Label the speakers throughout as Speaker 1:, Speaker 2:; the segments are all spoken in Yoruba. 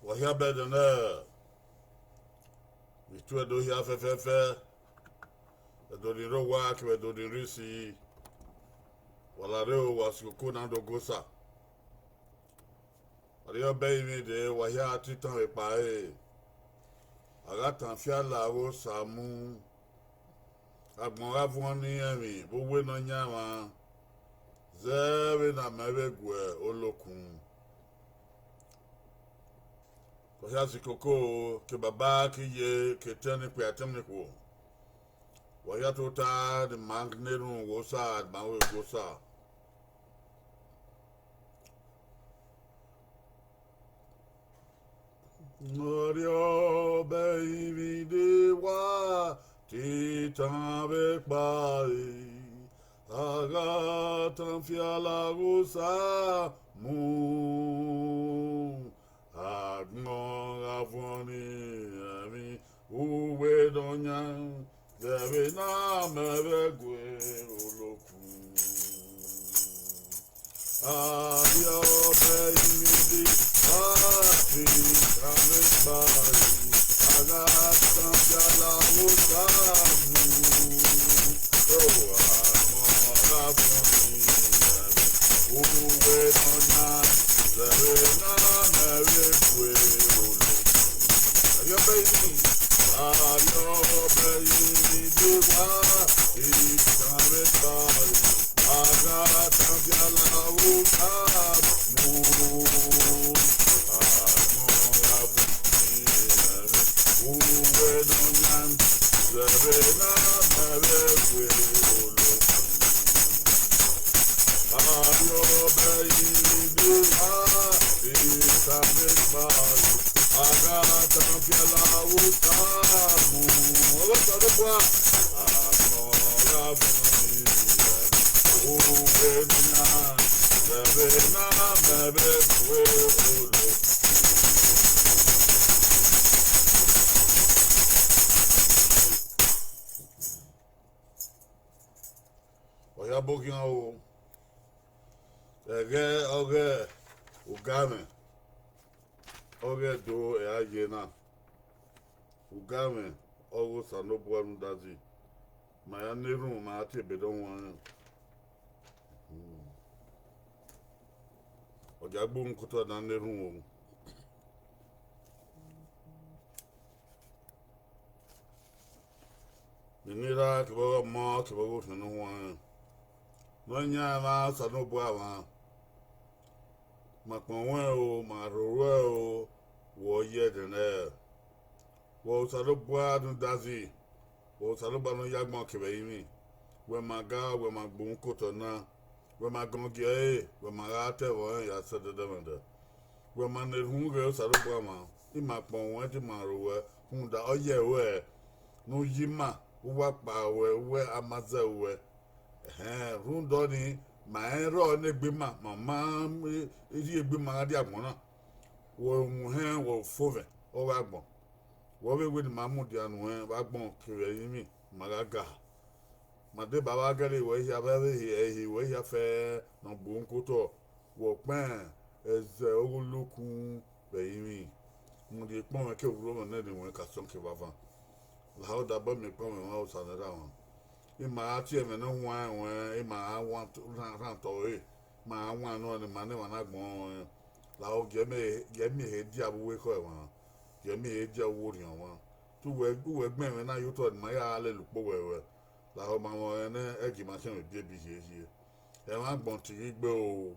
Speaker 1: Wahia better than Mitu do here fefe. Do the road work, we do the risi. Walareo was Kukuna do Gosa. Wahia baby de Wahia Titan Epae. Agatan Fiala Ro Samu. Agbonra Vwani Emi, Bowe no Nyama. Zebe na Mewegwe Olokun. Wahia Sikoko, ke baba ki ye, ke teni pe atemniku. Wahia tota de magneru gosa, mawe gosa. Norio baby de wa, titan avec bai. Agatan fiala gosa, mu. Agnon avoni ami, uwe donyan. Deve na mevegwe oloku. Adio beimidi ati kamekbai. Agatan fiala usamu. Oh, amora boni uwe donya. Deve na mevegwe oloku. Adio beimidi. Adio beimidi wa ikamekbai. Agatan fiala usamu. Amora boni uwe donya. Deve na mevegwe oloku. Adio beimidi wa ikamekbai. Agatan fiala usamu. Agatan amora boni uwe donya. Deve na mevegwe oloku. Oya bokin o. Oge ugame. Oge do ajena. Ugame ogo sanobu andazi. Maya neru ma ati bedon wan. Oja gbo nkuto na neru o. Ninira kibogo mo kibogo sanu wan. Nonya ma sanobu awan. Makwanwe o, marowe o, wo ye dene. Wo sanobu andazi. Wo sanobu anu yagmo kibeyimi. We maga we magbo nkuto na. We magongie we magate wo ya sededemende. We maneru ge sanobu ama. Imakwanwe ti marowe hunda oye we. No yima uwa pa we amaze we. Rundo ni ma ero ne gbema mama iri egbema adi agbon na wo muhen wo fove o wa agbon wo we ni mamu di anu agbon kire yimi magaga made baba gele wo ya bebe he wo ya fe no bu nkoto wo pen eze ogolokun be yimi mo di pon ke wuro na de won ka son ke baba la ho da ba me pon me wa o sanera won ima ati eme no nwa nwe ima want ran to ma nwa no ni ma ne wana gbon la o geme he di abuwe ko e won geme he di awo ri won tu we gbe me na yo to ma ya le lupo wewe la o ma won ne egi ma se bi bi je e ma gbon ti gbe o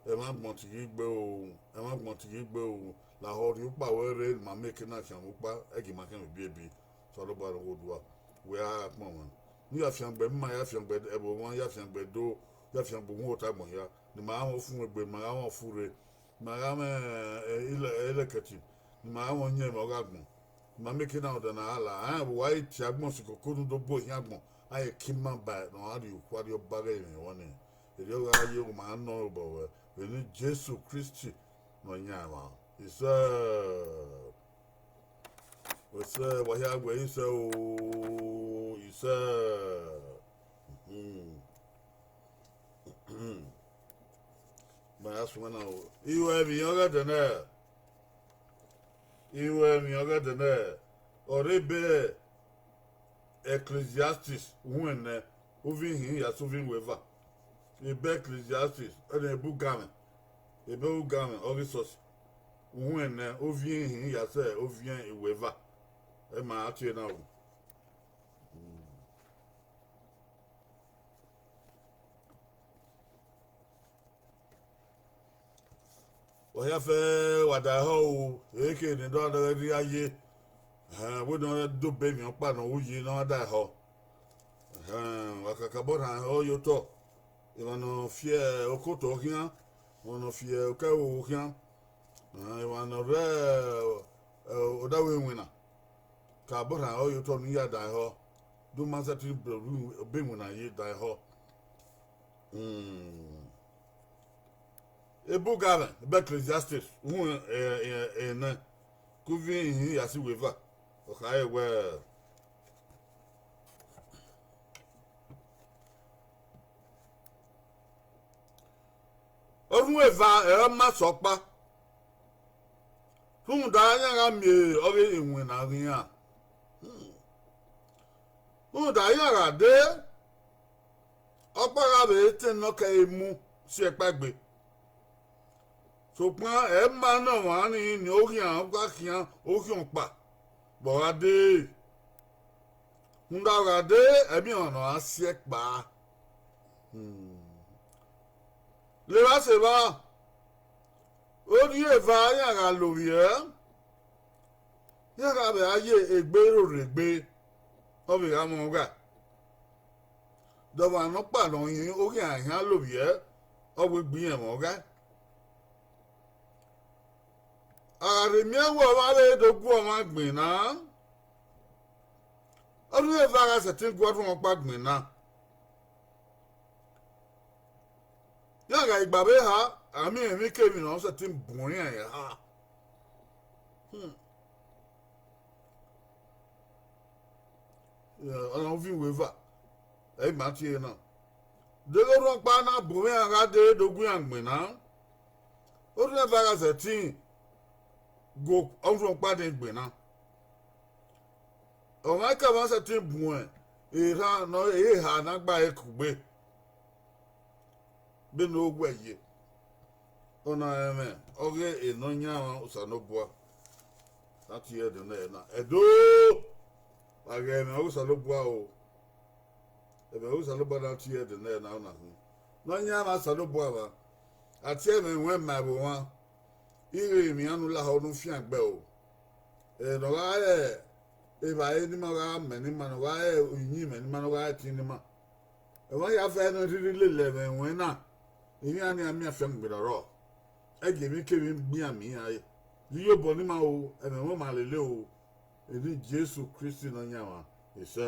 Speaker 1: e ma gbon ti gbe o e ma gbon ti gbe o la o ri pa we ma make na kan pa egi ma se bi so lo ba ro dua we a pon won ni afiangbe mma ya afiangbe ebo won ya afiangbe do ya afiangbe won otagbon ya ni ma won fun egbe ma won fure ma ga me elekati ni ma won nye mo gagbon ma make na oda na ala bo wa ti agbon si kokonu do bo yan agbon aye kimma ba no ari kwari obare ni won ni eri o ga ye o ma no bo we ni Jesus Christ no nya ma isa Wese wahia gwe isa o isa ma asuma na o iwe bi yoga dene Iwe mi ogadene. Orebe Ecclesiastes. Uwene. Uvin hi ya suvin weva. Ebe Ecclesiastes. Ene ebu gamen. Ebe u gamen. Orisos. Uwene. Uvin hi ya se. Uvin iweva. Ema atye na u. Oya fe wada ho eke ni do do ri aye we do do be mi pa no uyi no da ho wakaka bona o yo to iwano fie okoto hian wono fie oka o hian iwano re o da we wina ka bona o yo to ni ya da ho do ma sa ti be wina ye da ho Ebu Gavin, Ecclesiastes, na Kuvin hi asi weva. Okay, well. Weva ma sopa. Fun da ya mi ori enwe na rin a. Fun da ya ra de. Opara be tin no ka emu si epagbe. Sopran e ma na wa ni orí an gba kian orí on pa borade ndarade e mi ona asi pa le va se va o ni e va ya ga lórí e ya ga be aye egbe regbe o bi ga mo ga do wa no pa lo yin orí an yan lórí e o gbe gbin e mo ga Arimi wo wale dogu o ma gbin na. Olu e vaga se tin gwo fun pa gbin na. Ya ga igba be ha, ami emi ke mi no se tin bun yan ha. Ya, ona vi weva. E ma ti e na. De lo ron pa na bun yan ga de dogu yan gbin na. Olu e vaga se tin go on pa de gbe na o ma ka ma se tin bun e ra no e ha na gba e kugbe be no gwaye ona eme oge e no nya wa usanobua ati e de na edo age me usanobua o e be usanobua na ti e de na ona no nya ma usanobua ba ati e me wen ma bo wa ire mi anu la ho nu fi agbe o no ga e ba e ni ma ga me ni ma no ga e yin me ni ma no ga ti ni ma e wa ya fe no ri le me wen na yin ani ami afa ngbe ro e ge mi ke mi gbi ami aye yi yo bo ni ma o e me mo ma lele o e ni Jesu Christ no nya wa isa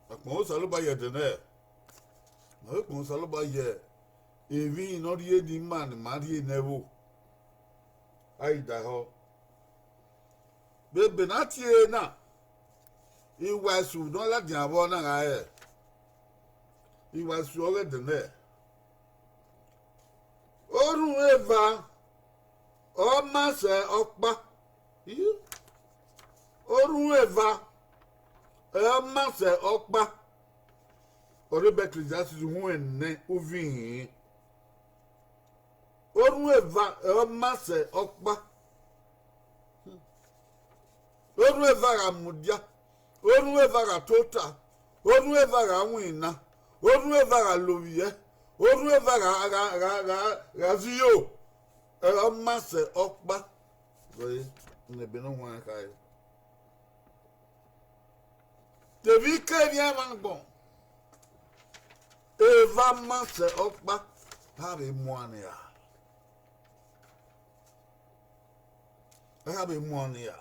Speaker 1: Akon salo ba ye de na. Na kon salo ba ye. Evi no rie di man mari nevo. Ai da ho. Be benati na. I wasu no la di abo na ga e. I wasu o de na. Orun eva. O ma se opa. Orun eva. Ma se okpa orebe Ecclesiastes hu enne ovin orun eva ma se okpa orun eva ga mudia orun eva ga tota orun eva ga wina orun eva ga loviye orun eva ga ziyo ma se okpa we ne beno wan kai Devi ke vient mangbon. Eva manse okpa habe moania. Habe moania.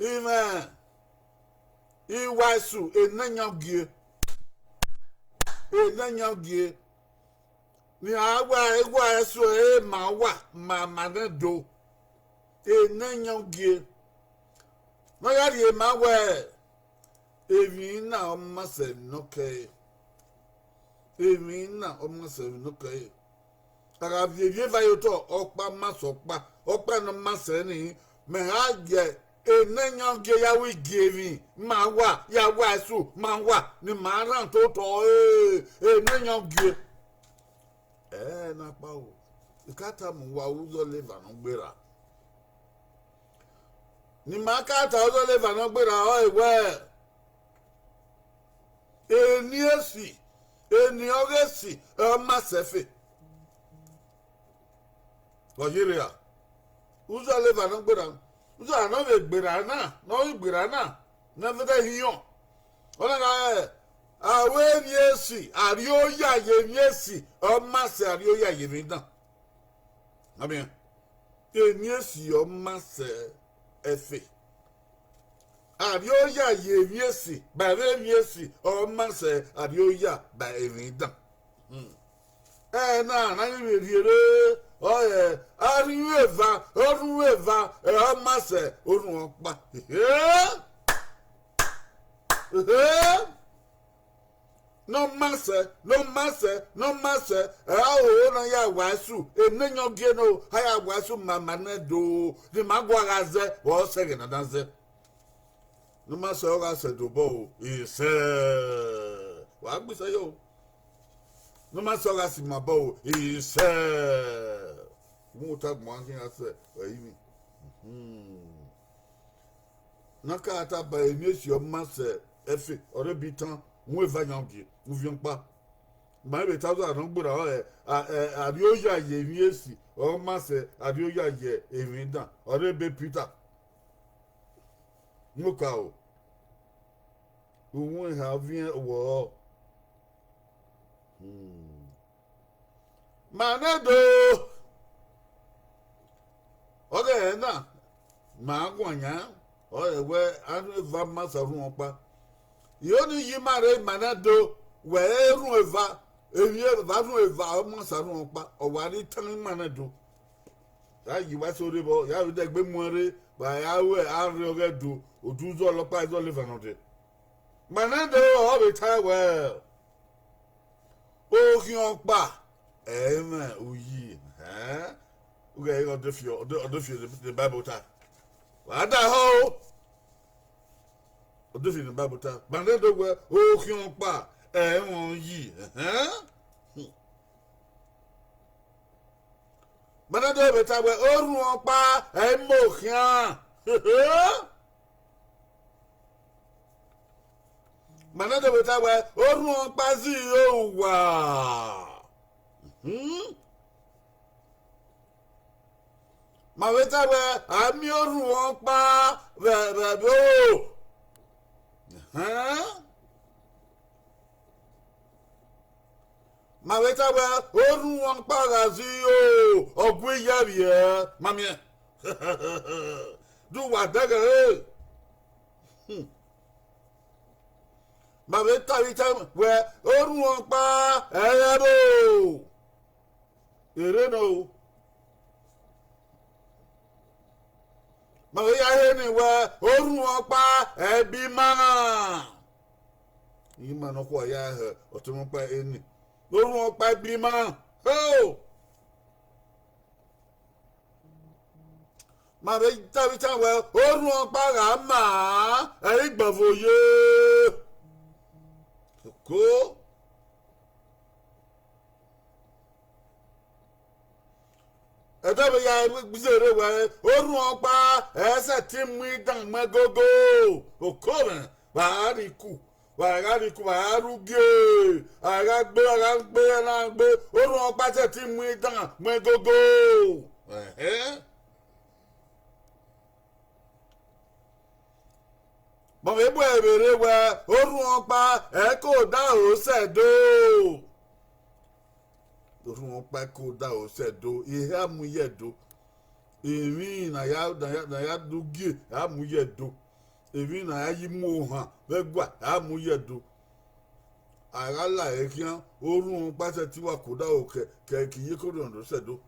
Speaker 1: Amen. Iwasu enanyagie. Enanyagie. Ni agwa egwa eso e ma manedo. Enanyagie. No ya die ma we Evi na oma se noke. Evi na oma se noke. Aga vie va yoto okpa masokpa. Okpa no maseni me haje enenyo ge ya wi gevi ma wa ya wa su ma wa ni ma ran to enenyo ge na pa o ikata mu wa uzo leva no gbera ni ma kata uzo leva no gbera o ewe eni ogesi o ma sefe Nigeria uzo leva no gbera uzo ana be gbera na no gbera na vete hiyon ona ga awe niesi arioya ye niesi o ma se arioya ye mi dan amen niesi o ma se efe arioya ye niesi ba re niesi o ma se arioya ba mi dan na ni riere ariweva amase orun opa no masse na ya wasu enenyo geno haya wasu mama na do di magwagaze wo sege na danse no masse o ga se do bo ise wa gbise yo no masse o ga si mabo ise mo tag mo ankin ase eyi naka ata ba emi o masse efe ore bitan mo eva nyangi mo vion pa ma be tazo adan gbura abi o ya ye mi esi o masse abi o ya ye emi dan ore be peter mo ka o won have wo Manado Oge na ma gwanya o ewe anu eva masa run opa yoni yi mare manado we run eva run eva o masa run opa o wa ni tan manado ya yi wa sori bo ya de gbe muore ba ya we are oge do oduzo olopa izo live no de manado o be tai well o ki opa uyi okay go the Bible time ada ho the Bible time manado we o ki on pa won yi manado be ta we o run on pa mo kian manado be ta we o run on pa zi o wa ma weta we ami orun won pa be o ma weta we orun won pa gazi o ogun iya bi e mami do wa daga ma weta we orun won pa bo ere no ma we ya he ni we orun opa ebi mana yi ma no ko ya he otun pa eni orun opa ebi mana ho ma we ta we orun opa ga ma e gbavoye ko Ebe ya bizere we orun opa ese ti mu idan megogo okoren wa riku wa ruge ara gbe na gbe orun opa se ti mu idan megogo Bo we bo ebere we orun opa e ko da o se do orun pa ko da o se do ihe amuye do emi na ya dugie amuye do emi na ya yi mu han be gba amuye do ara la e kian orun pa se ti wa ko da o ke ki yi ko do se do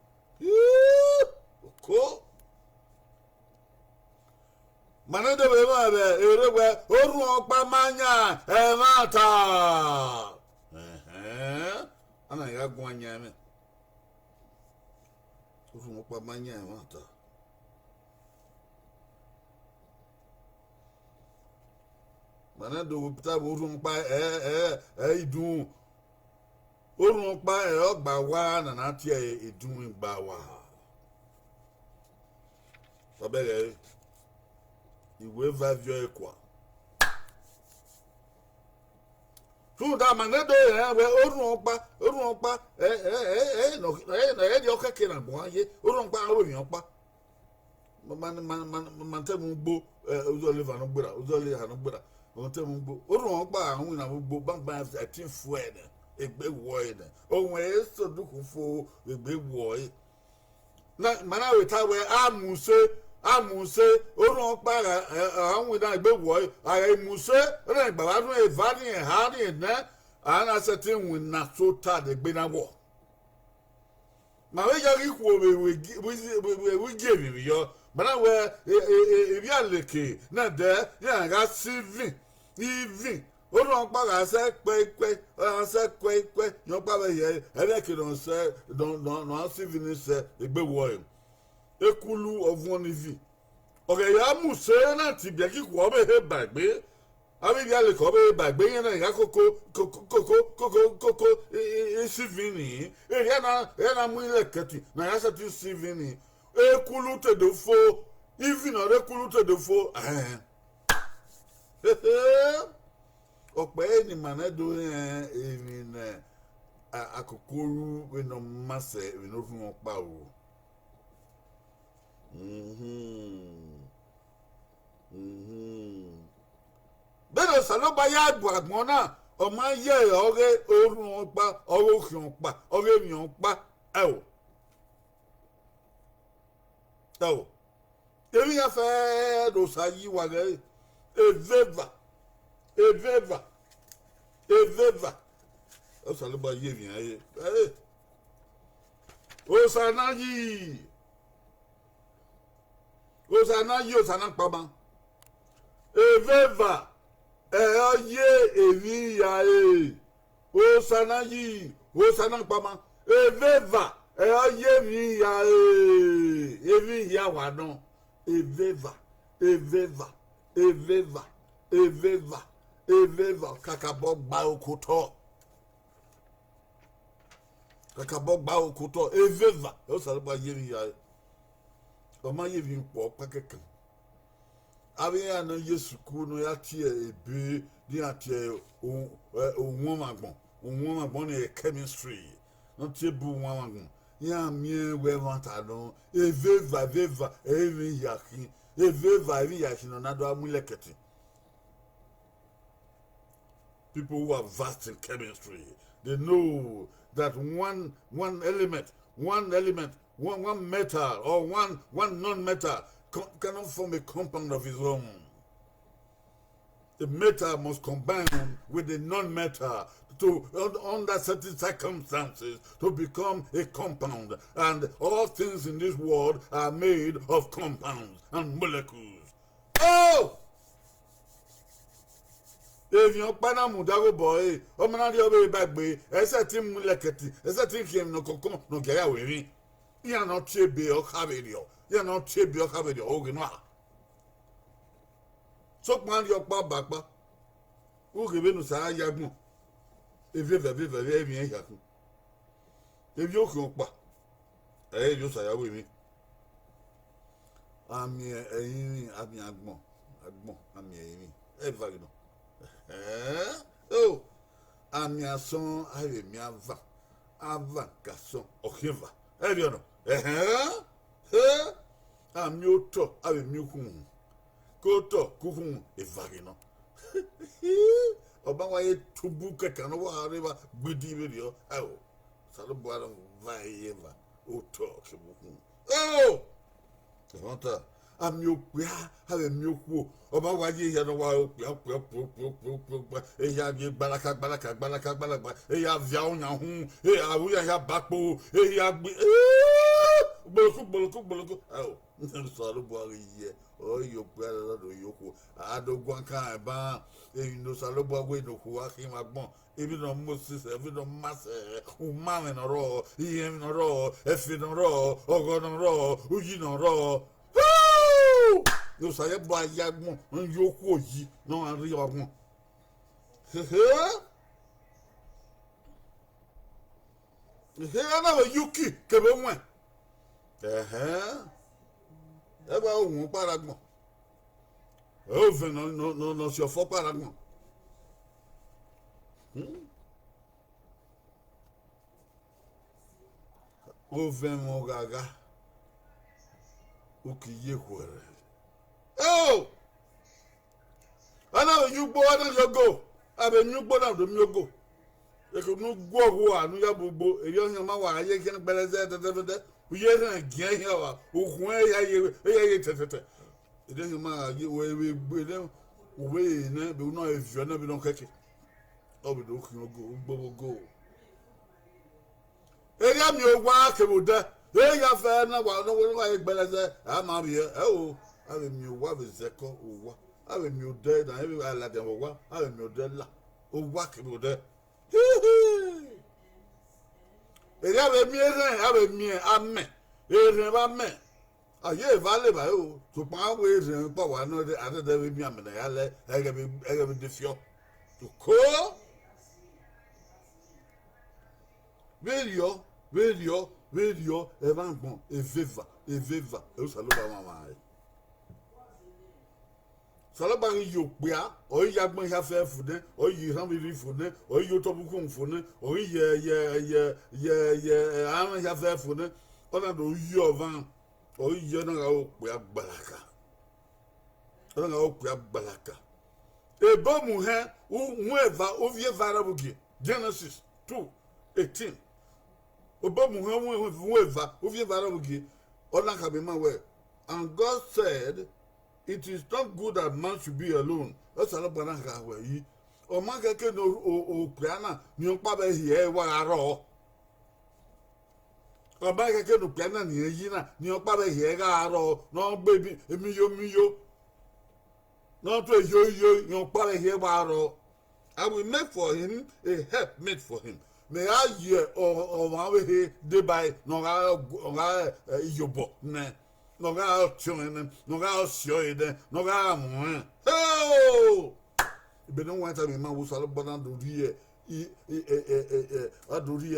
Speaker 1: ko Manado Beba, everywhere, Oru Pamanya, Emata. And I got one yam. Oru Pamanya, Emata. Manado Oru Pa, do. Oru Pa, Bawan, and Atia, doing Bawa. Sabere. Ìwé value equal. So that man that day we orun pa no di okeke na bo aye orun pa awo yan pa man te mu gbo ozole va no gbera ozole ha no gbera on te mu gbo orun pa ahun na gbo bamba atin fu e egbe wo e ohun e so duku fo egbe wo e na mana we ta we amuse orun pa ahun na egbe wo e ara muse re gba wa dun e va ni e ha ni na ana certain win na so ta de gbe na wo ma we jari ku we give you mana we e bi aleke na de ya ga civil even orun pa ga se pe yo pa be ye e be ki don se don civil ni se egbe wo e ekulu of one evi okay ya muse na ti bi ki ku obe he bagbe abi ya le ko be bagbe yen na ya koko civil ni e ya na mu ile keti na ya se ti civil ni ekulu te do fo even or ekulu te do fo ọpẹ ni manado emi na akokoru we no mase we no fun opa o bẹ́ẹ̀ salo ba ya agbo agbon na o ma ye ore orun opa oro kion pa ore mi on pa o èmi ya fe do sayi wa re eveva o salo ba ye mi aye o sanayi osana pama eveva oye evi ya osana pama eveva oye mi ya evi ya wa no eveva kakabo gba okoto eveva osana ba ye mi ya ọmọ yẹ bi pọ pakẹkẹ abẹ na Yesu ku no ya tie ebe ni atie ohun magbon na chemistry no tie bu ohun magbon ya mie we wanta no eveva evi yaki no nado amuleketi. People who are vast in chemistry, they know that one element, one metal or one non-metal cannot form a compound of its own. The metal must combine with the non-metal to, under certain circumstances, to become a compound. And all things in this world are made of compounds and molecules. Oh! If you're Panama Dago boy, or Manadi Obe Bagbe, as a team Muleketi, as a team came no coco, no gaya with me. You are not Chibi or Cavidio. You are not Chibi or Cavidio, Oginoa. So, man, your papa, who give in Sarah Yagu. If you have ever Yaku. If you come, you say, with me. I'm here, Agmo, I'm here, Evagno. Oh, I'm your son, I am your Ava, Gasson, or Hiva. You know, I'm your talk, I am your coon. Go talk, coon, a vagino. Obawa to book a canoa river, goody video. Oh, Salabara Vieva, oh, talk. Oh, I'm your have a milk woo. Obawa ye had a while, a yagi balaka, a yaviana, a we have backbone, a yagi. boloku oh nsalo boari ye o yo pera do yoko adogwan kan ba e no salo boagwe no ku akin magbon ebi no Moses ebi no Mase o mame no ro iye no ro efi no ro ogo no ro uyi no ro no saye bo ayagbon n yoko yi no ari ogbon ana yuki kebe nwe ebe ohun paragbon o ve no se ofo paragbon o ve mo gaga o ki ye kwere oh ana yugbo ana yogo abe nyugbo na do myogo eko nu gwo anu ya gbogbo eri ohin ma wa aye kin gbeleze tete uye na gian ya wa okun ye tete ede hin ma ye we gbe de we na be no evio na be no keke obi do kin go eri ami ogwa kebuda e ya fe na wa no we gbeleze ama bi e o ave mi ogwa be zeko ogwa ave mi ode na e ala de ogwa ave mi ode la ogwa kebuda eri abe mi abe mi ame ere ba me aye vale ba o to pa we ere pa wa no de ade de mi ame na ya le ege be defio to ko verio e va bon e veva e o salo ba mama Salaba yo pia o ya gbon ya fe fune o yi ran bi fune o yi to bukun fune o ye an ya fe fune o na do yi ovan o yi na ga o pia gbalaka o na o pia gbalaka e bo mu he mu eva o vie varabugi Genesis 2:18 o bo mu he mu eva o vie varabugi o na ka be ma we and God said it is not good that man should be alone. That's a lot of things. O man keke no o piana ni o pa be hie wa aro. O man keke no piana ni yi na ni o pa be hie ga aro. No baby emiyo. No to yo ni o pa be hie wa aro. I will make for him a helpmate for him. May I hear o ma we he de by no ga yobo ne. No ga chune no ga sioide no ga mo oh be no want me ma wo salo bodan do rie adori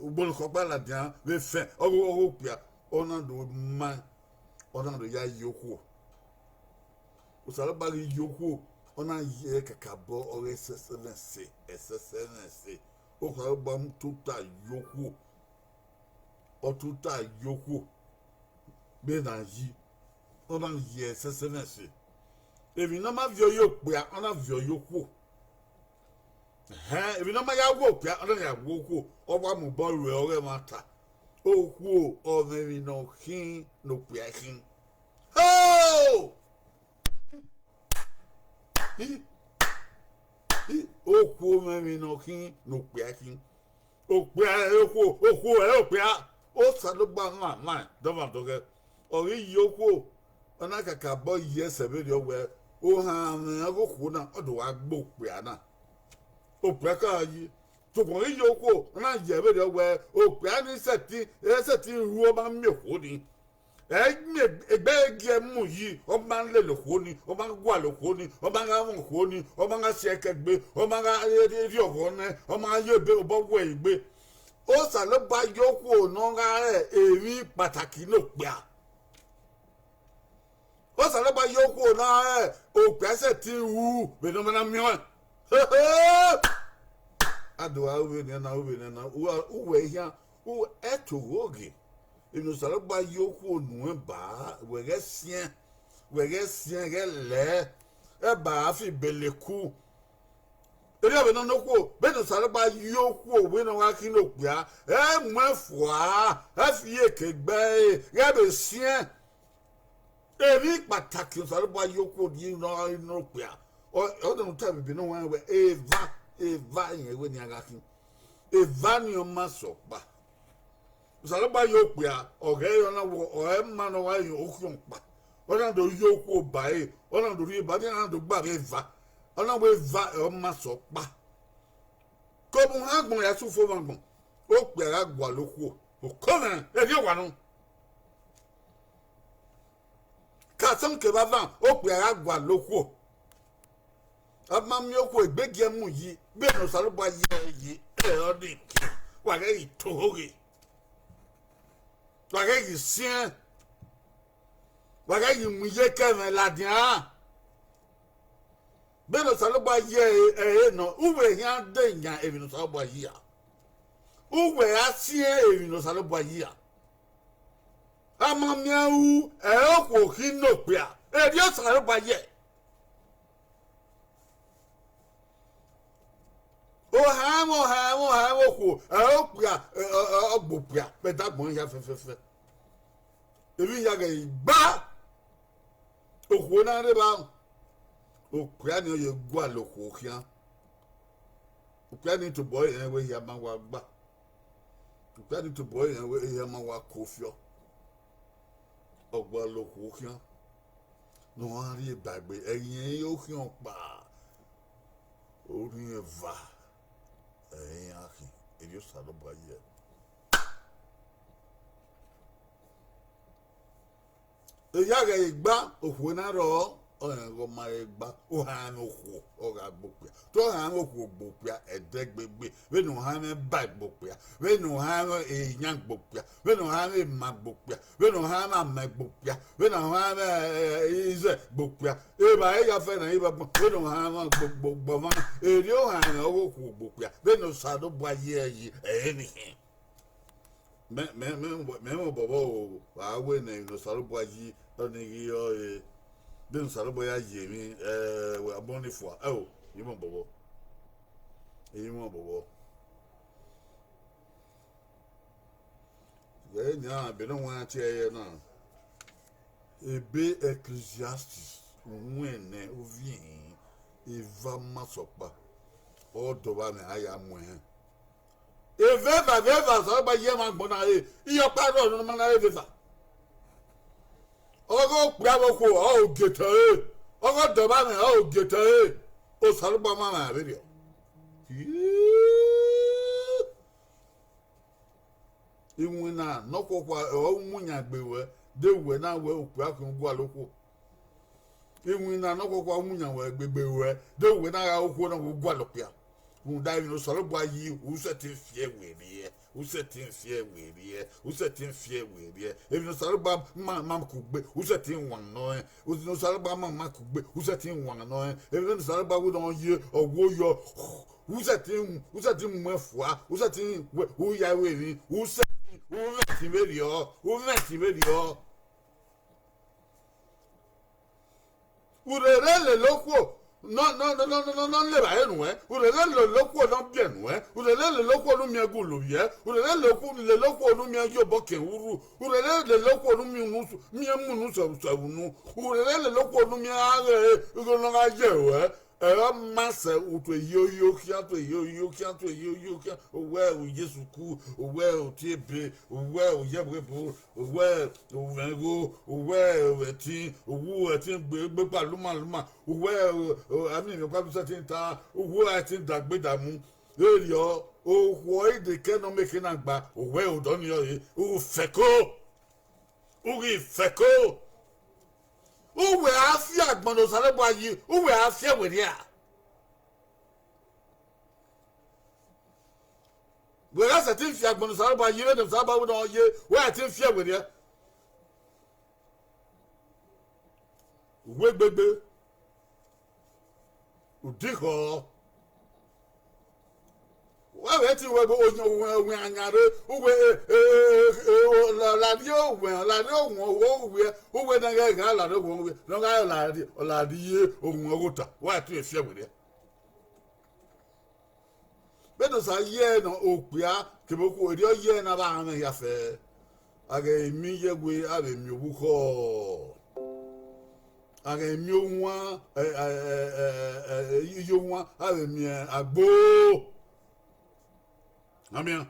Speaker 1: ubon ko pa la dia we fe o pia ona do ma ona do ya yoko o salo ba yoko ona ye kakabo o SSNC o ko ba tuta yoko o tuta yoko be na yi ona ye SSNC ebi na ma vio yo pia ona vio yoko ebi na ma ya wo pia ona ya wo o ba mu bo re o re mata o ku o me no hin no pia hin oh o ku me no hin no pia hin o pia o pia o sa lo ba ma do ma do ge ori yoko ona kaka bo yes be do we o ha me agoku na odo wa gbo pe ana o pe ka yi to ko yoko ona je be do we o pe ani seti ru o ma mi ko ni egbe ege mu yi o ma le lo ko ni o ma gwa lo ko ni o ma ga won ko ni o ma ga se kegbe o ma ga ri ogo ne o ma ye be o bo we igbe o sa lo ba yoko no ga eri pataki no pe o sale ba yoko na o pese ti wu be no na mi wan ado a we na u we hia u eto wogi inu sale ba yoko nu ba we ge sien ge le e ba fi beleku eri be no ko be no sale ba yoko we no wa kin no pia e mu afua afi ekegbe ge be sien ebi pataki sare bo yoko di no pia o de nta bi no wan we eva yen we ni agaki eva ni o ma so pa Salaba Yopia, or Gayana, or man or Okumpa. Ona do Yoko Bae, Ona do Ribadian do Bareva, Ona Weva or Masopa. Comme on a mon yasu for one. Opera Gualoco, who come and you one. Casson Kevavan, Opera Gualoco. Amamioko, big yamu ye, Beno Salaba ye, Eodic, Wagay Togi. Wagay Sien. Wagay Muye Kevin Ladian. Beno Salaba ye, no, Uwe Yan Denya, even Salaba here. Uwe Asie, even Salaba here. Amamiau, Eoko Hinopia, Edios Salaba ye. Oh, Bopia, but that one have if you have a bar, oh, when I about oh, Piano, you go local here. Planning to boy and we have my work back. Planning to boy and we have my work coffee. Oh, well, local here. No one back, but a young bar. Only a va. If you start by yet. The Yaga Igba of Winaro or my Igba or Hano or a bookya. To Hano bookya, a deck baby. We no have a bike bookya. We no have a young bookya. We no have a Mac bookya. We no have a Mac bookya. We no have a bookya. If I have a we don't have a book, if you have a bookya. We no saddle by year anything. Memo Bobo, I win no saddle by ye, only you didn't saddle by Jimmy, a bonny for. Oh, you want Bobo. You want Bobo. Then, I don't want to tell you now. A be Ecclesiastes, when ne vient, il va m'assopa. Oh, Dovane, I am when. If ever, so by Yaman Bonae, your pardon, Manaveva. Oh, Bravo, oh, get her. Oh, Dovane, oh, get her. Oh, Salbama video. Even now, no cocoa, oh, Munya beware, they were now well, Prakum Gualoco. Even now, no cocoa, Munya were beware, they were now Gualopia. Who died in the Salaba ye, who set in fear with ye, who set in fear with ye, who set in fear with ye. If no Salaba, Mamma could be, who set in one noise, with no Salaba, Mamma could be, who set in one noise, if no Salaba would on ye or warrior, who set in Mefua, who set in who ya winning, who set in, who met him video, who met him video. Would a really local. Non, le va anywhere. Ou le loco non bien, ouais. Ou le loco no mia guluye. Ou le loco no mia yo boke uru. Ou le loco no mia munu sabunu. Ou le loco no mia no ga je, ouais. Massa ou to yo kia to yo kia. Owe o Yesu ku, owe o tiebe, owe o yebrepo, owe o vengo, owe o eti, owe eti gbe pa luma. Owe o ami me kwa bisa tin ta, owe eti dagbe damu. Elio o wo ide ke no make na gba, owe o don yo e, o feko. Uri feko. Uwe afia agbono salebo ayi, uwe afia weria. Wera satin fia agbono salebo ayi le dem saba we don ye, we atin fia weria. Uwe gbegbe. Udiko. Where ti we go we anyare uwe la dio uwe na ga la do we no ga la di ohun ogota wa ti e fie we de bedo sa ye no opia keboku eri o ye na ba han ya fe aga emi ye gwe aba emi obuko aga emi onwa yo nwa aba emi agbo. Amen.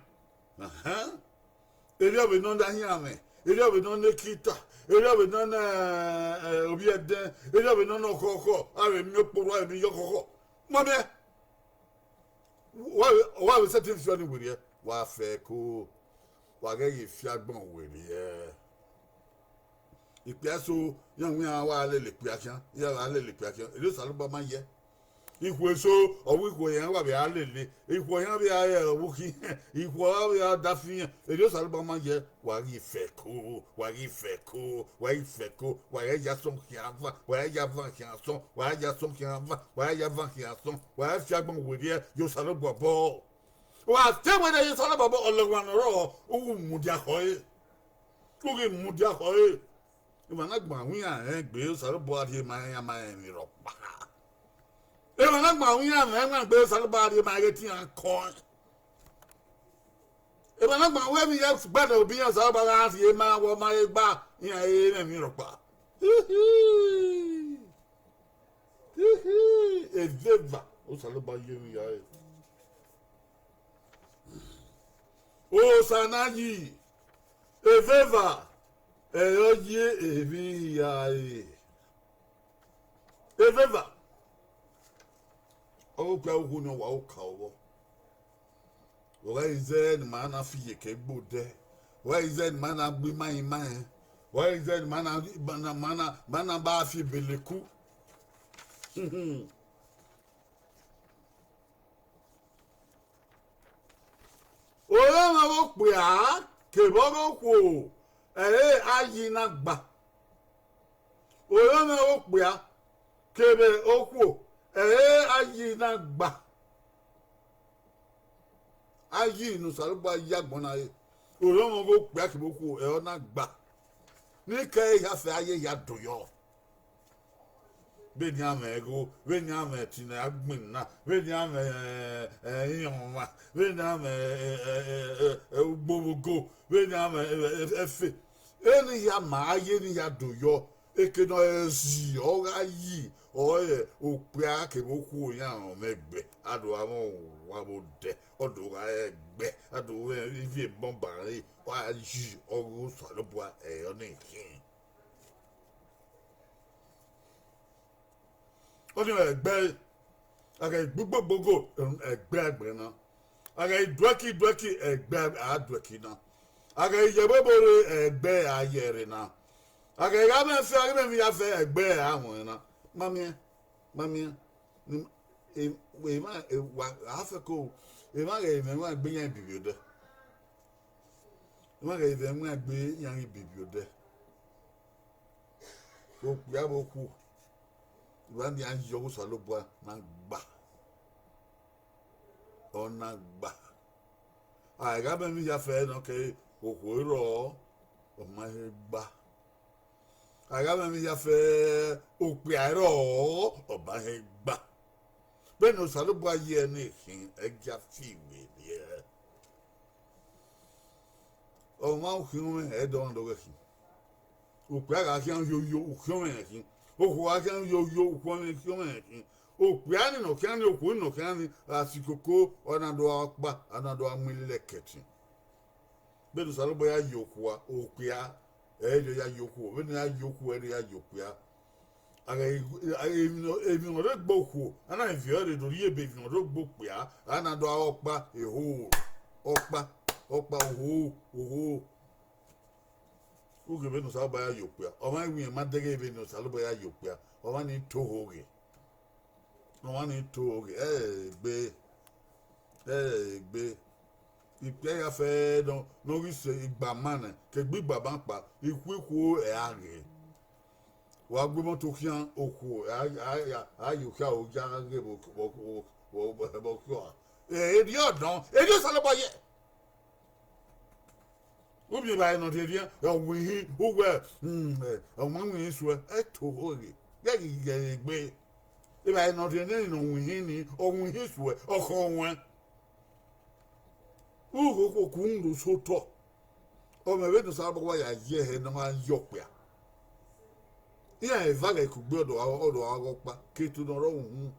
Speaker 1: Ele obi non da hiame. Ele obi non nekita. Ele obi non obi eden. Ele obi non okoko. Awe mi oporo awe mi yokoko. Mame. Wa we setting fi oni wuri e. Wa fe ko. Wa ge yi fi agbon wuri e. Ìpè so yan wi wa le le pe akan. Ya wa le pe akan. Ele saluba ma ye. Ikwe so owu ikwe yan wa be alele ikwe yan be aye owu ki ikwe wa be adafi ejo saluba ma je wa ri feko wa ri feko wa ri feko wa ya son ki ava wa ya van ki son wa ya son ki ava wa ya van ki son wa ya fi agbon wori yo saluba bo wa te we de yo saluba bo olowan ro owu mudia koye owu mudia koye imana gba wi an gbe yo saluba adi ma ya ma mi ro pa. Ewa na gba wiya na gbe saluba de ma geti an kon. Ewa na gba we mi ya gba da obi yan saluba ga si e ma wo ma e gba yan e na mi ro pa. E veva o saluba ye mi ya e. O sanayi e veva e oye e mi ya e. E veva o gba ogun no wa o ka owo wa ize ni ma na fi ke gbode wa ize ni ma na gbe mai wa ize ni ma na ba fi beleku o ma wo pe a ke bo ko ayi na gba o ma wo pe a ke be oku ayi na gba ayi nu saluba yagbon na ye oromo go pe akiboku na gba ni ke ya fe aye ya doyo be ni amego be ni ameti na agbin na be ni ame yonwa be ni ame gbogo be ni ame efe eni ya ma aye ni ya doyo eke no ezi o ga yi oye ope akeboku yan megbe ado awon wa bo de odo ga egbe ado we ivi bombare wa yi oru salubo oni kin oni egbe aga gbogbogbò egbe na aga dweki egbe adweki na aga yebobore egbe ayere na aga ga me fe aga me ya fe egbe awon na mami we ma wa afeko e ma ga me wa gbe yan bibiode e ma ga e me gbe yan bibiode o ya boku wa ni an yo so lo bo na gba ona gba a ga me ya fe no ke okoro o ma gba aga me ya fe ope aro oba he gba be no salubo aye ni kin eja fi we ye o ma o kin me e don do kin ope aga kin yo o kin me kin o ko aga yo o ko me kin me kin ope ani no kin o ko no kin asikoko ona do apa ana do amile ketin be no salubo ya yo ko ope a ejo ya yoku we na yoku e ya yoku ya aga evi no gboku ana evi o do ri ebe evi no gboku ya ana do opa eho opa oho uge be no sa ba ya yoku ya o ma wi ma dege be no sa lo ba ya yoku ya o ma ni to hoge gbe ipe ya fe no ri se igba man ke gbi baba pa iku e age wa gbe mo to kian oku ayu ka o ja ge bo ko e di odon e di sale boye obi ba no de dia o wi o we o ma wi so e to hoge ge gbe e ba no de no wi ni o wi so o ko won ko kundu soto o me be no sa bo ya ye he no ma yopia iya e vaga ku gbe odo ago pa ke tu no ro hu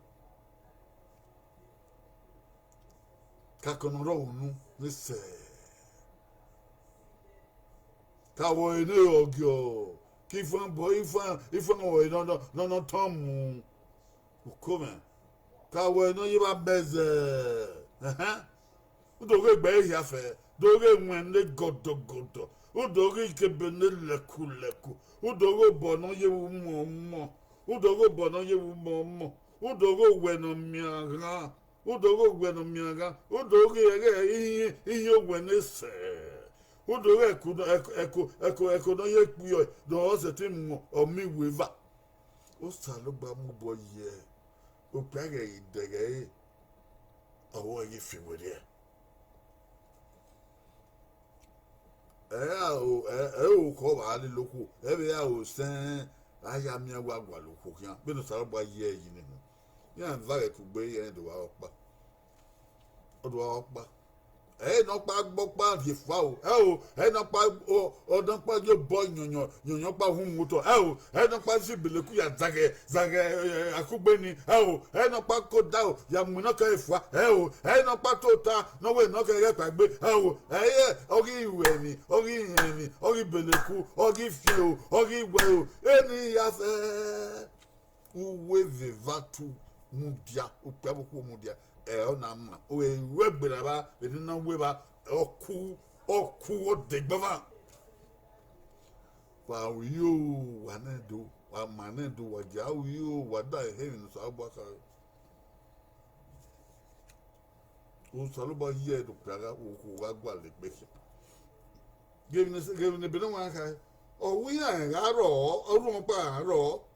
Speaker 1: ka ko no ro hu ni se kawo ene ogyo kifan boy ifan o no tomu ukome kawo eno yiba beze udoge gbe yafe doge nwende godo udoge kebene leku udoge bono yewu mo udoge bono yewu mo udoge weno miaga udoge ihe ogwene se udoge eko no ye kuyo do se tim omi weva o salugba mu boye o pege idege awo ye fiwere o ko ba le loko e be ya o sen aya mi agwa loko kian be no salugba ye yi ni ya nva ku gbe ye do wa opa no pa gbogbo fi fa o no pa o don pa je boy nyonyo pa hun moto no pa si beleku ya zage akugbe ni no pa ko da ya mu no ka fa no pa to ta no we no ka re pa gbe ori iwe ni ori beleku ori fi ori we eni ya fe uwe vivatu mudia upebuku mudia ona ma o ewe gbera edi na weba oku odegbava wa yo wanedo wa manedo wa ja yo wada heaven so abaka o saluba ye do praga o wa gwa le pe give ne be no wa ka o wi an aro orun pa aro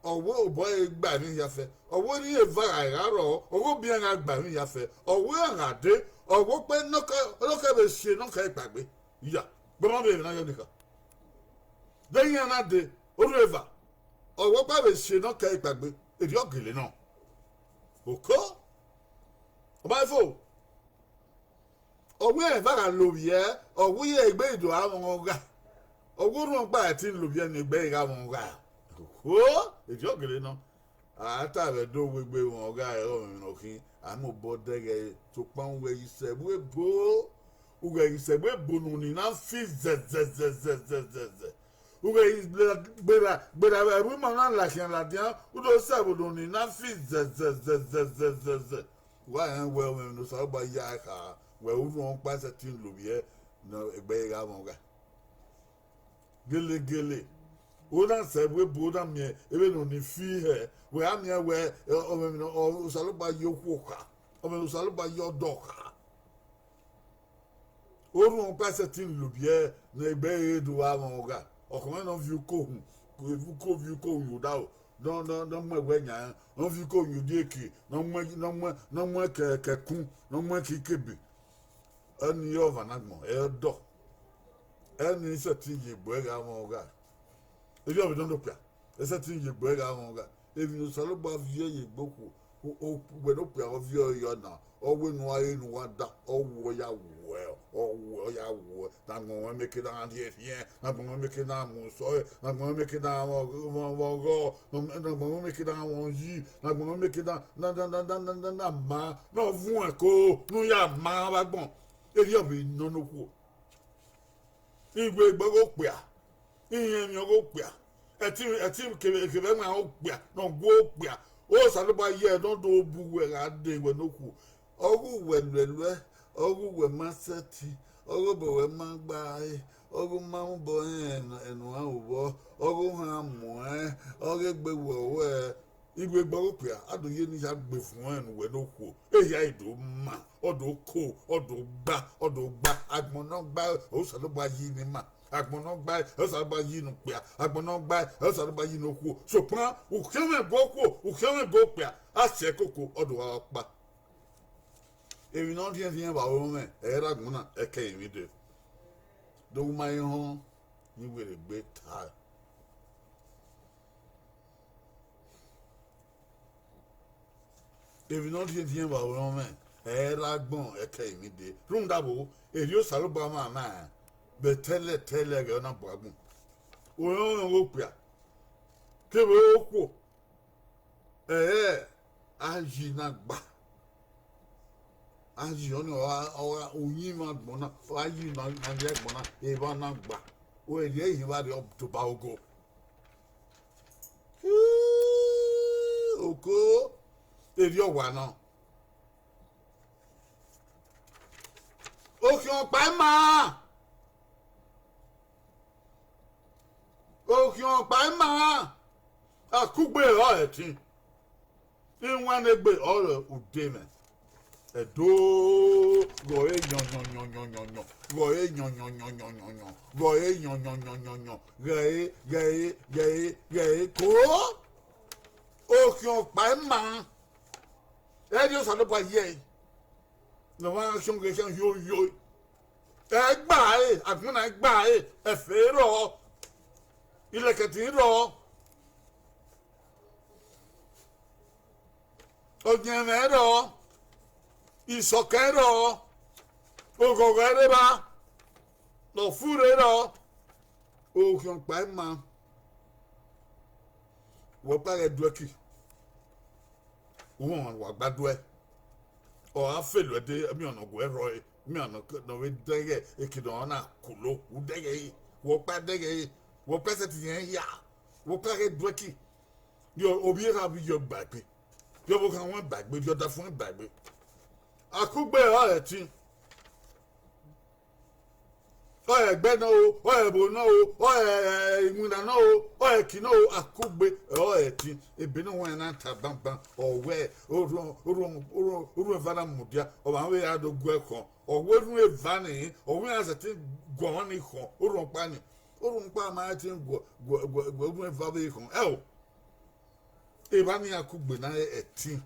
Speaker 1: owo boy gba mi yafe owo ni eva aro owo bi an gba mi yafe owo an ade owo pe noka be se noka igbagbe ya gbo mo be na yo nika den an ade oru eva owo pa be se noka igbagbe edi ogele na oko o ba fo owo eva ga lo ye owo ye egbe ido awon oga owo run pa ti lo ye ni egbe ira won oga èjì ògèrè náà àtàrẹ dó gbogbo wọn ọgá ẹ̀rọ mìíràn kí àmú bọ́dẹ́gẹ tó pọ́n wẹ ìṣẹ̀bú èbó nù ní náà fi zẹ̀zẹ̀zẹ̀zẹ̀zẹ̀zẹ̀ wẹ gbèrà ẹ̀rú mọ̀ náà làkìyàn làdìyàn wúdó sẹ̀bùdù ní náà fi zẹ̀zẹ̀zẹ̀zẹ̀zẹ̀ wà ẹ̀ ń wẹ ọmọ ìrìnà sọ̀rọ̀ yá ká wẹ̀ wúdó wọn pàṣẹ tí ń lò yẹ ẹgbẹ́ ìhà wọn gà gẹ́lẹ́gẹ́lẹ́ ona sebwe boda me ebe no ni fi he we amia we o saluba yokuka o me saluba yodoka orun pase tin lubie na egbe edu wa monga o ko no view ko view ko you da no mo we nya no view ko you deki no mo kekun no mo kikebi ani yo vanagmo e do ani se ti je gbega monga ebi o don dopia ese tin ye gbe ga won ga ebi no salo ba vie ye gboku o we no pia o vie yo na o we no aye no wada o wo ya wo na mo me ke na die tie na mo me ke na mo so na mo me ke na mo go na mo me ke na won yi na mo me ke na ma no fun e ko nu ya ma ba gbon ebi o bi no no ku igbe gbo pia iye mi ogo pia eti kebe ma o pia no go pia o saluba ye don do buwe ga de we no ku ogu we lelwe ogu we maseti ogu bo we magba ogu ma bo enu a ubo ogu ha mu ogu gbe we igbe gbo pia ado ye ni ya gbe fun enu we no ku eya ido ma odo ko odo gba agbon no gba o saluba yi ni ma agbono gba osaluba yi no pia agbono gba osaluba yi no ku so pan u keme go pia a se koko odo wa pa ebi no tie ba o me era gbona eke mi de do ma yi ho ni were gbe ta ebi no tie ba o me era gbon eke mi de run dabo eri osaluba ma betele ga na bwagun o yo pia kebe okwo aji na gba aji oni o oyin ma gbona aji na je gbona e ba na gba o e ye yin wa de up to ba ogo oko eri owa na o ki on pa ma akugbe o etin inwan egbe oro udeme edo go e yon go e yon go e yon ge ko o ki on pa ma e dio sa lo pa ye no wa shon ge shan yo e gba e agbona e gba e fe ro ile keti ro ognenero isokero ogogoreba lo furero o kion pa ma wo pa re dueki won wa gbadu e o afelu de mi ona go ero mi ona no we dege ekidon na kulo u dege wo pa dege wo pese ti yen ya wo pa re dueki yo obi ra bi yo gbagbe yo bo kan won gbagbe yo da fun gbagbe akugbe o etin o egbe na o ebo na o imuna na o ekina o akugbe o etin ebi no won na ta bamban o we oru evana mudia o ba we ya do gu ekon o we nu evani o we azati gwo ni kon oru pa ni oru pa ma ti gwo eva be kon o ebani akugbe na etin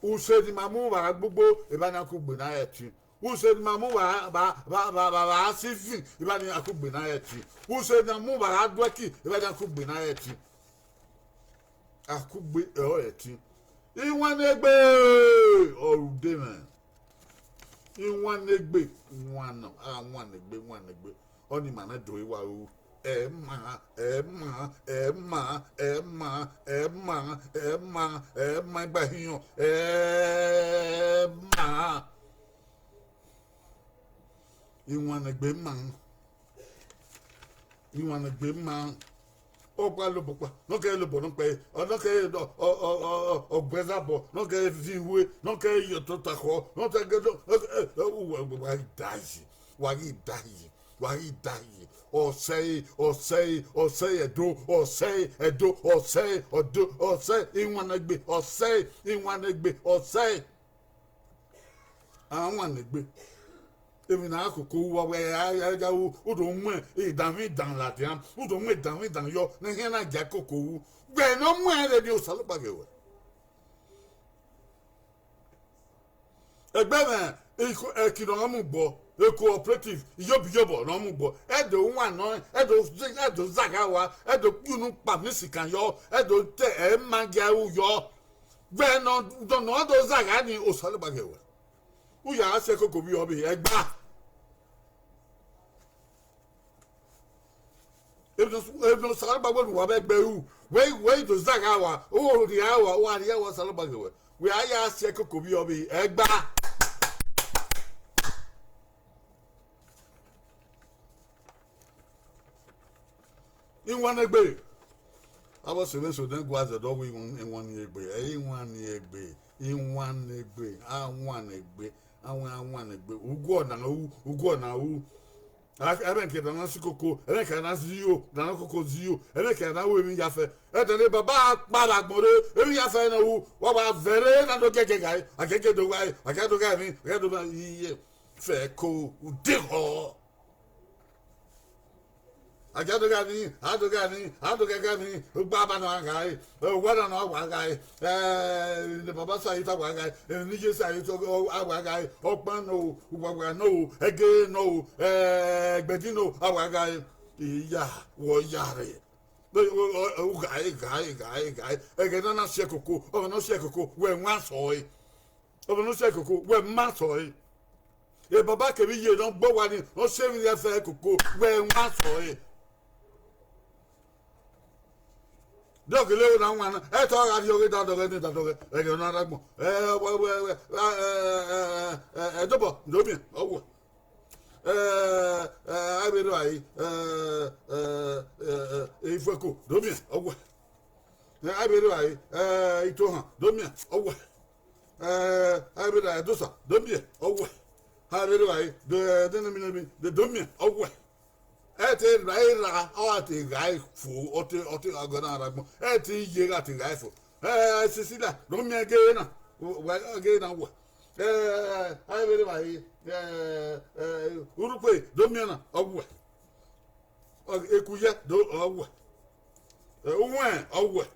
Speaker 1: usedi mamu wa gbogbo ebani akugbe na etin usedi mamu wa sifin ebani akugbe na etin usedi mamu wa adweki ebani akugbe na etin akugbe o etin iwan egbe orudeme iwan egbe wan egbe oni mana do iwa o Emma bahinho Emma iwan egbe man o gba lo popa no ke lo bo no pe no ke o gbezabo no ke viwe no ke yo to tako no te ge wa daji Osei, edo, inwanegbe, anwanegbe. Emi na akoko wa we aga u do nwe dan la tiam, u do nwe dan yo, na hen na ja koko u. Gbe no mu ere ni o salo page we. Egbe me, ekino amu gbo. A cooperative, yobo, no mubo, Edo one, Edo Zagawa, Edo Kunu Pamisikan yo, Edo Te Mangiau yo, when don't know those Zagani or Salabago. We are Seko Kobi, Egba. If no Salabago Wabek Beru, wait to Zagawa, oh, the hour, 1 year was Salabago. We are Seko Kobi, Egba. In one egbe. I was so then was the dog in 1 egbe. In one egbe. I one egbe. Ugo na u. I don't get an ansiko, and I can ask you, Danako Zio, and I can now win Yafe. And the Baba, Badak Mode, every Yafe, what about very and get a guy. I can't get away. I can't do me. I can't do my fair co. Diho. I got to get me, Baba no guy, what an hour guy, the Baba side guy, and the side our guy, open no, again no, Bedino, our guy, ya, yare. Guy, again, not Shekoko, or no Shekoko, when one soy, or no Shekoko, when man soy. A Baba can be you don't bow one, no saving the affair cocoa, when one soy. Dog le na wan e to ga di o da do ni da do e go na ragbo dobo do mi owo abere aí ifeko domia ogwe abere aí itohan domia ogwe abere aí dosa domia ogwe abere aí de domia ogwe ete raira ati gai fu oti agona aragmo eti yega ti gai fu sisila domia gena wa gena wa abere aí urukwe domiana ogwe ekuye do ogwe unwe ogwe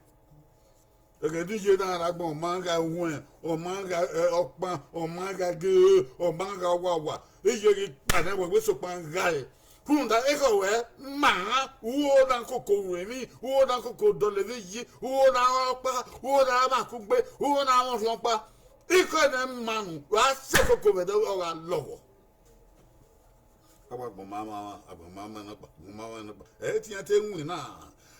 Speaker 1: egedije na aragbon manga unwe o manga okpan o manga ge o manga wawa ejeri pade we so pan gai kunda ekowe ma uo na koko wemi uo na koko doleve yi uo na okpa uo na makugbe uo na won sonpa ikone manu wa se koko be do wa lowo agbọn mama na pa etiate nwi na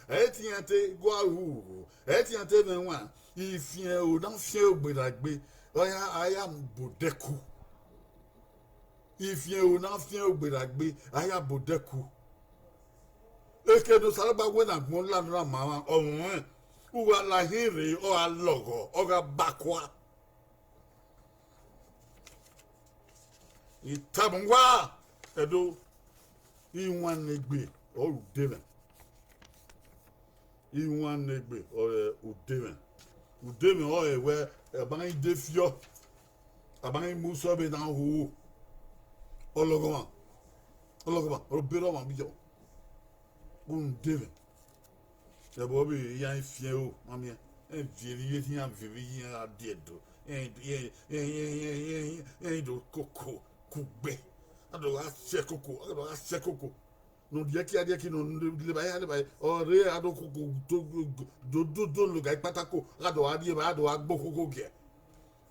Speaker 1: etiate gwaru etiate na nwa ifie o dan fie ogbedagbe oya aya bodeku ifie o na fie ogbedagbe aya bodeku eke no salaba we na gbon la na mama ohun uwa la hire o alogo o ga bakwa itabungwa edo iwan negbe or udeven iwan negbe or udeven or ewe aban defio aban muso be dan ho ologoma o bero ma bijo udeven ebo bi yan fie o mami en vieri yeti yan vivi yan adiedo en do koko kugbe ado a koko no dia ki no le ba ore ado koko do lo ga patako ado adi ba ado agbo koko ge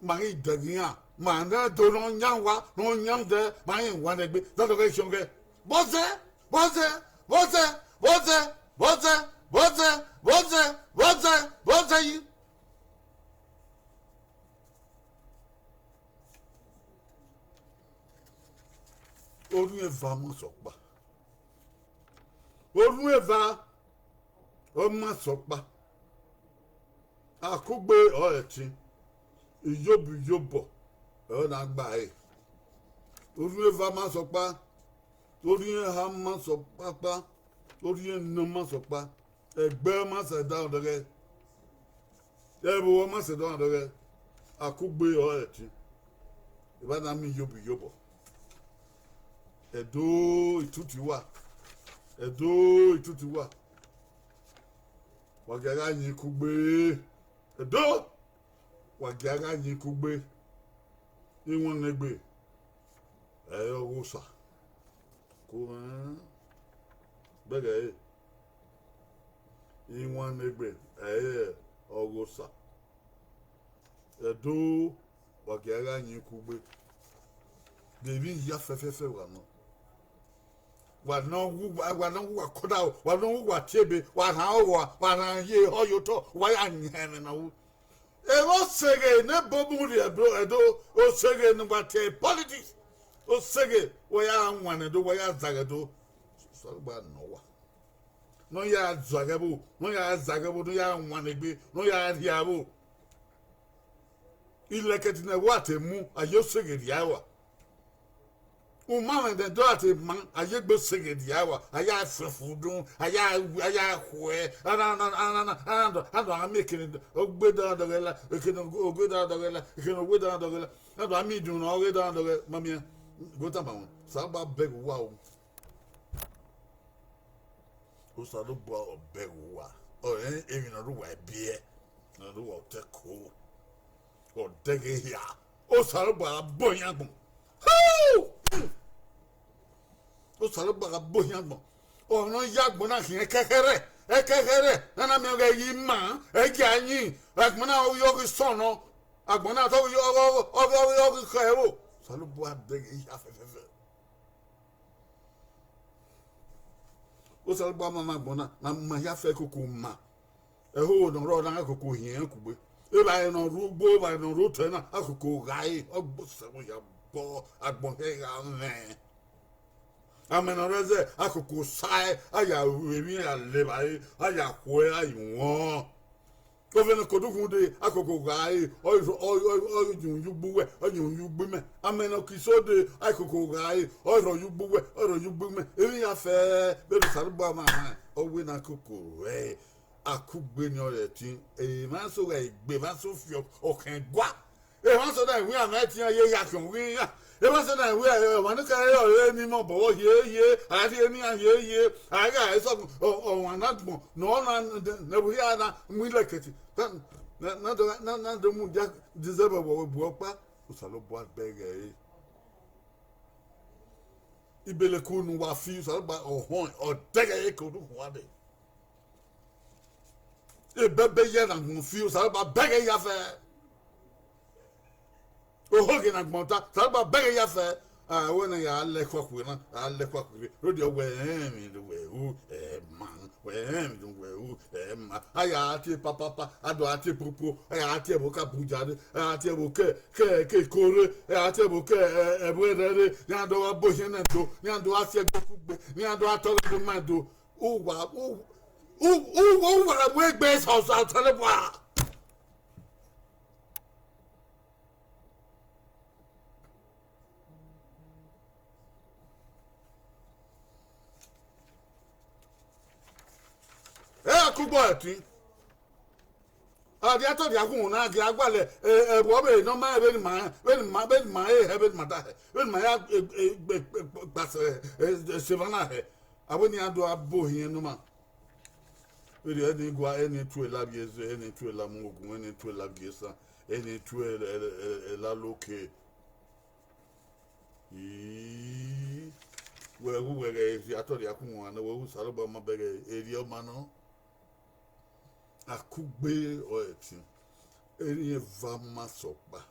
Speaker 1: mari dagian ma na do no nyanwa no nyande mari wa negbe do ga shonge boze yi Orun eva mo sopa. Orun eva o ma sopa. Akugbe o eti. Iyobu yobo. O na gba e. Orun eva ma sopa. Orun ha ma sopa pa. Orun no ma sopa. Egbe ma se da odore. Ebo ma se da odore. Akugbe o eti. Iba na mi yobu yobo. Edo itutu wa wagara yin kugbe edo wagara yin kugbe iwon negbe ogusa ko bege iwon negbe ogusa edo wagara yin kugbe debi ya fefefe wa no wa no wa koda wa no wa tebe wa na ye oyoto wa ya nyene na wu e go sege ne bobu ri bro edo o sege no wa te politics o sege wa ya nwane do wa ya zagado so gba no ya zagabo no ya nwane gbe no ya riabo ileketi na wa te mu ayo sege riawa Mama de do ati man ayegbe sege diawa aya frefudun aya hwe ana amekene ogbeda dogela ekene ogbeda dogela ekene ogbeda dogela ana amidun na ogbeda dogela mamia gota ba won saba beg wa o sa do bo beg wa o emi na do wa bie na do wa te ko o dege hia o sa do ba boyan gbon o salo baga boyan o no yagbo na kin ekekere na mi ga yi ma e janyin agbona o yo ki sono agbona to yo ki kero salo bo abeg ya fefefe o salo ba mama agbona na ma ya fe koko ma e ho no ro na koko yin kugbe e ba no rugbo ba no ruto na akoko gai o bo se mo ya bo agbon he ga me amenoreze akoko sai aya wemi alebai aya kwe ayuwon governor kodukunde akoko gai oyo yugbuwe oyo yugbime ameno kisode akoko gai oyo yugbuwe oyo yugbime ebi ya fe be sarba ma owe na koko akugbe ni ore tin ma so egbe ma so fi okan gwa ma so da wi ama tin ye ya kan wi ya eba se na we wan ka yo ni mo bo ye ati emi an ye aga e so o wan na mo no na bu ya na mu leketi na do mu ja dizeba bo bu opa usalo bo bege ibele ku nu wa fi so ba ohon o dege e ko du wa de e bebe ye na mu fi so ba bege ya fe ohoge na gbonta salba bege ya fe wona ya le kwakwe na ale kwakwe rodi owe mi do we u man we mi do we u ma aya ati papa ado ati popo aya ati eboka bujade ati eboke ke kore ati eboke ebwere ni ado wa bo yen do ni ado ati egbe ni ado atolo do ma do o wa wa we gbe so so tele bwa akugbo ati adi ato di agun na agi agbale ebo be no ma be ma be ma da be ma ya gbase sevana he aboni ado abo hin no ma eri eni gwa eni tu elabi ezo eni tu elamogun eni tu elabi esa eni tu elaloke we ato di agun na we saroba ma bere eri o ma no akugbe oetin eri eva masopa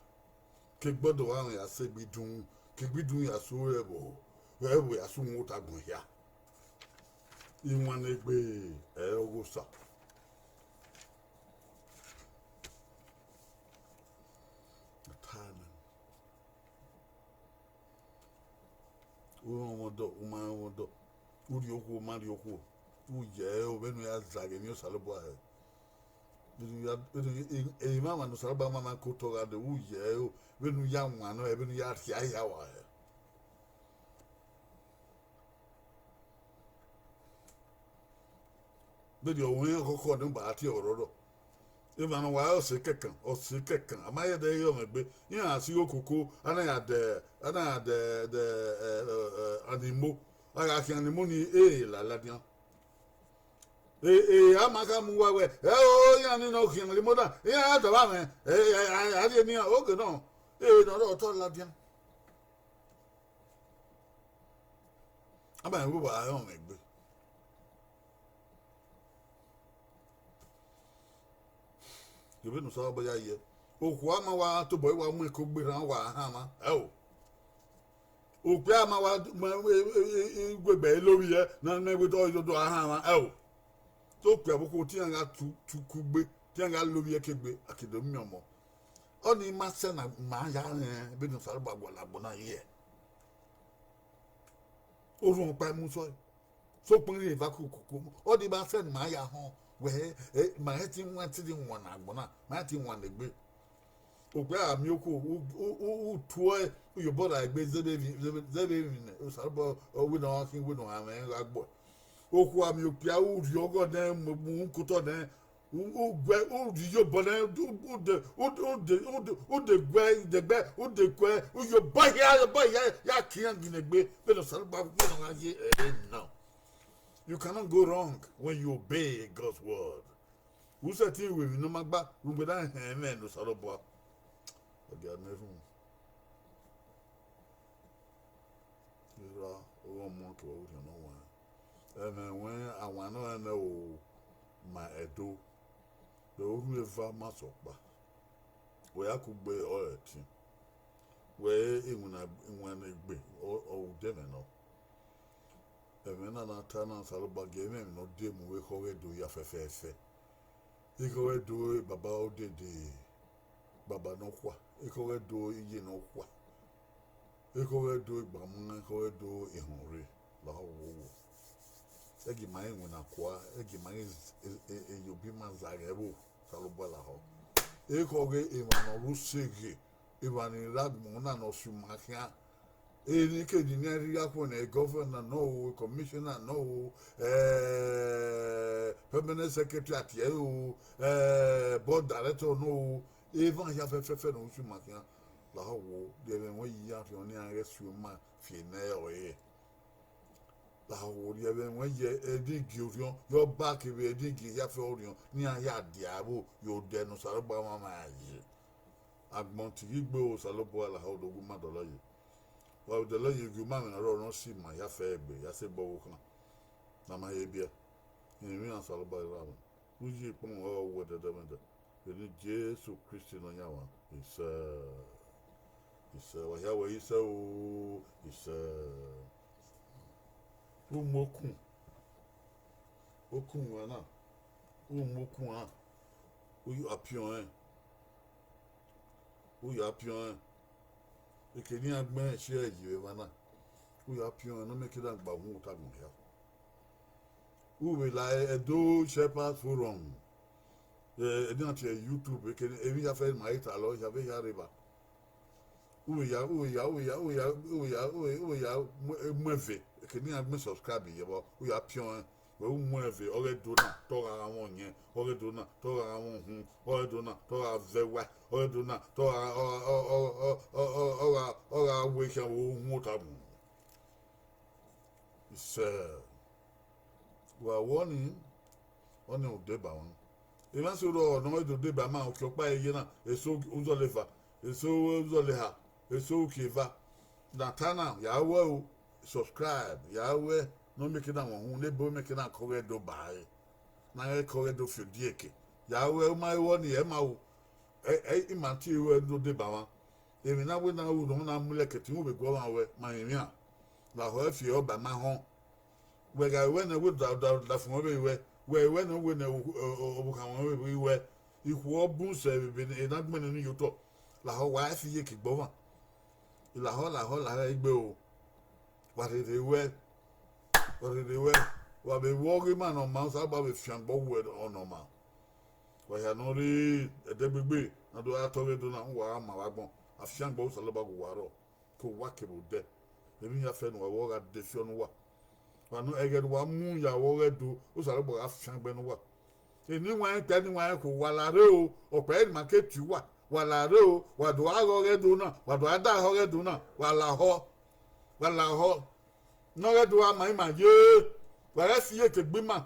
Speaker 1: ke gbodo wa ya se gbidun ya so rebo we ya so mu ta gun ya iwan egbe ogosa tana umodo uri okwu mari okwu uye obenu ya zage mi osalobo mama no saraba mama kotoga de uye benu ya nwano benu ya tia ya wa bedi owen kokko de ba ati ororo ima no wa o se kekan amaye de yo megbe yin asi okoko ana de animo aga ki animo ni la ladian amaka mu wa we o ya ni no kin limo da ya to ba me ade ni o ge no no to la dia aba en wa yo megbe yobe no so ba ya ye oku ama wa to boy wa mu e ko gbe ran wa ha ma oku ama wa gbegbe lori ye na megbe to yo do ha ma tó pè àbúkù tí yàn á tukú gbé tí yàn á lórí ẹkẹgbẹ àkèdè míọmọ ọ ní má sẹ́nà má yá ẹ̀ bí ní sàrúbà gbọ̀làgbọ̀ náà yẹ orun ọ̀pá ẹ̀mú sọ sópin ní ìfakù kòkó ọ ní má sẹ́nà má yá hàn wẹ́ẹ́ má yẹ ti wọ́n ti di wọ̀n àgbọ̀n náà má yẹ ti wọ̀n lè gbé òpè àmì okò ó tu ẹ yòbọ̀ rà gbé zébèmí sàrúbà wí náà kí wí náà àmì ẹ̀ gbọ̀ oku ami opia uri ogo na mu nkuto na ugwe uri yo bona de gwe uyo ya kian ginegbe pero salba no aye no you cannot go wrong when you obey God's word who said you we no magba ugbe dan amen no salobo oga nefu ira o mo to o no wa when I want to know my edo, the only farmer sopa, where I could be all a team, where when a be or demon. And when I turn on Salaba game, no dim we call it do ya fefe. You go do it, Baba de Baba no qua, you go do it, you know what. You go do it, Bamma, go do it, Henry. la ho wo egi mai nguna kwa egi mai yobi manzarebo salobo la ho e ko ge e ma no rusege e ba ni ragmo na no sumakia e ni ke di ni ri apo na governor no commissioner no permanent secretary at o board director no even ya fe no sumakia la ho wo de be won yi afi oni an resu ma fi na e la ho de be won ye edi giorion your back be edi gi ya fe orion ni an ya diabo yo de no saro ba ma yi agbon ti gbo salobo la ho dogun ma do loye wa de loye gu ma na ro no si ma ya fe egbe ya se bo kan na ma ye bia ni mi an salobo la mo uji pon o wo de ni Jesu Christ no yawa isa wa ya wa isa o isa okun wa na umokun ha o apion ekeni agbe se ejiwe wa na o apion no make that gba hu ta gun ya we like Edo Shepherd Forum edi na tie YouTube ekeni ebi ya fe ma ita lo ya be ya riba uya mweve ekeni agbe subscribe ye bo uya apion we mweve ore do na to ra won yen ore do na to ra won hun ore do na to ra vewa ore do na to ra ora we kan wo hun ta bu wa woni oni o de ba won e ma so ro no do de ba ma o kyo pa eye na eso uzo lefa eso uzo leha eso kiva na tana ya wo subscribe ya we no make na won le bo make na ko do bai na e ko do fidieke ya we ma woni e ma wo e ma ti we do de ba wa e mi na we na wo no na muleketi wo be go wa we ma yin a la ho fi o ba ma ho we ga we na we da fun we no we na o kan won we iku obun se be na gbe ni yoto la ho wa fi ye ki gbo wa la ho igbe o wa de we wa be wo ri man on ma sa ba be fian bo we on no ma wa ya no ri edegbegbe na do atore do na wa ma wa gbon afian gbo so lo ba go wa ro ko wa ke bo de ebi ya fe no wa ga de fi on wa no ege wa mu ya wo re do o so lo ba afian gbe no wa eni wa te ni wa ko wa la re o ope ma ke tu wa la re o wa do a ro re do na wa do ada ho re do na wa la ho no re do a ma ye wa re fi ye ke gbe ma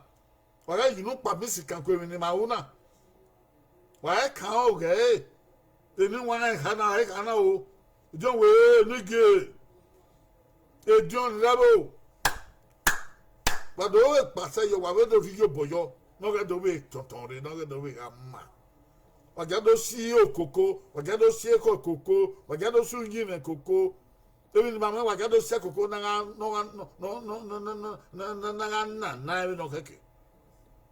Speaker 1: wa re yi no pa mi si kan ko mi ni ma wo na wa e kan o re eni wa e kana o jo we ni ge e jon lebo wa do we pase yo wa we do fi yo boyo no re do we tonton re no re do we ama wa ga do si okoko wa ga do si ekoko wa ga do su yin ekoko ebi ni mama wa ga do si ekoko na na no keke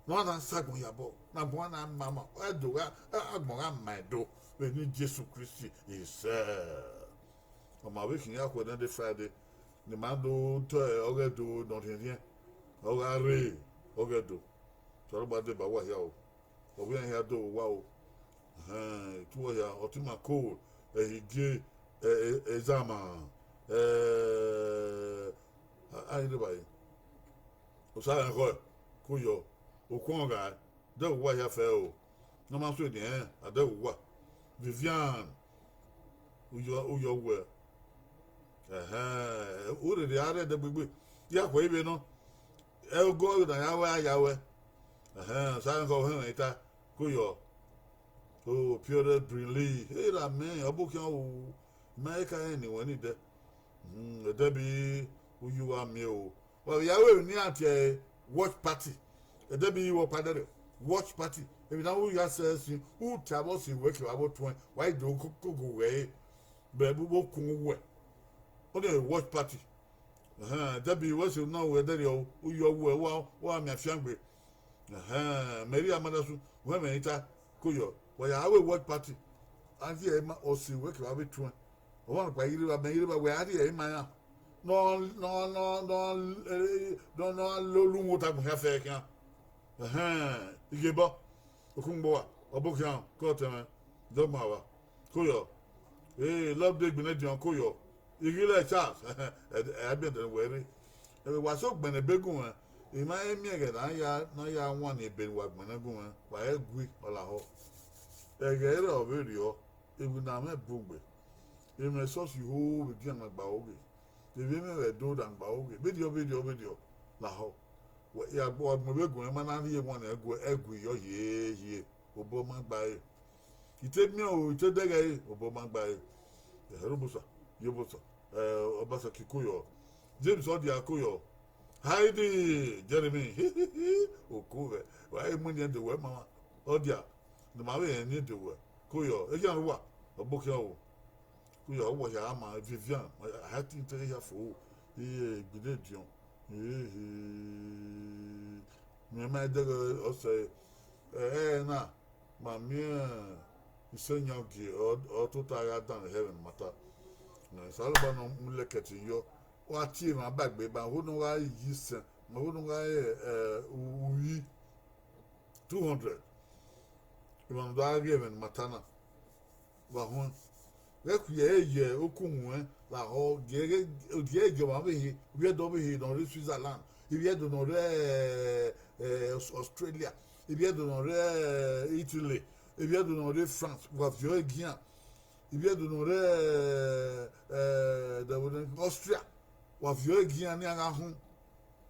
Speaker 1: no na sagun yabo na bo na mama o do ga agbon ama do we ni Jesu Christ is o ma we kin ya ko na de Friday ni ma do to o ga do no rien o ga re o ga do so ba de ba wa ya o we ya do wa o tu ya o ti ma ko hige exama ai de bai o sa ko yo o ko ga de wa ya fe o no ma so de ade wa Vivian uyo we o de are de gbegbe ya ko ibe no e go na ya we sa ko he ita ko yo o pure brilli e la me obukan o me ka ni woni de de bi uyu wa me o wa ya we ni ati watch party de bi wo padere watch party e bi na wo ya sense u tabo si we ke wa bo to why do ko go we be bu kun we o de watch party de bi wo si na we de yo uyu we wa me afiangbe Mary Amadasu we me ita ko yo wa ya we watch party anti e ma o si we ke wa be to o wa pa yiri ba we adi e ma ya no lolungo ta mo hafe kan igeba okunbo obokan ko teme dogma wa koyo love day gbene dion koyo igile chance e be de were wa so gbene begun ima emi ege na ya wan e be wa gbene gun wa egui ola ho ege re oberio ebu na me bugbe eme so si ho be dia magba oge de be me we do dan gba oge video la ho ya bo mo begun e ma na ye won egu yo ye obo magba e ite mi o ite dege obo magba e herubusa yobusa obasa kikuyo James odi akoyo Heidi Jeremy okuve wa e mo ni de we mama odia no ma we ni de we koyo e jan wa obokia o koyo wo ya ma Vivian I think to ya fo gbede dion me ma de o se na ma mi isenyo gi o to ta ya dan heaven mata na salba no muleketi yo wa ti ma bagbe ba honu wa yi sen ma honu wa uyi 200 ibon do agreement matana wa hon we ku ye okun la ho ge ma be we do be dans le Switzerland il vient de dans Australia il vient de dans Italie il vient de dans France wa vieux guian il vient de dans Austria wa vieux guian ni ara hun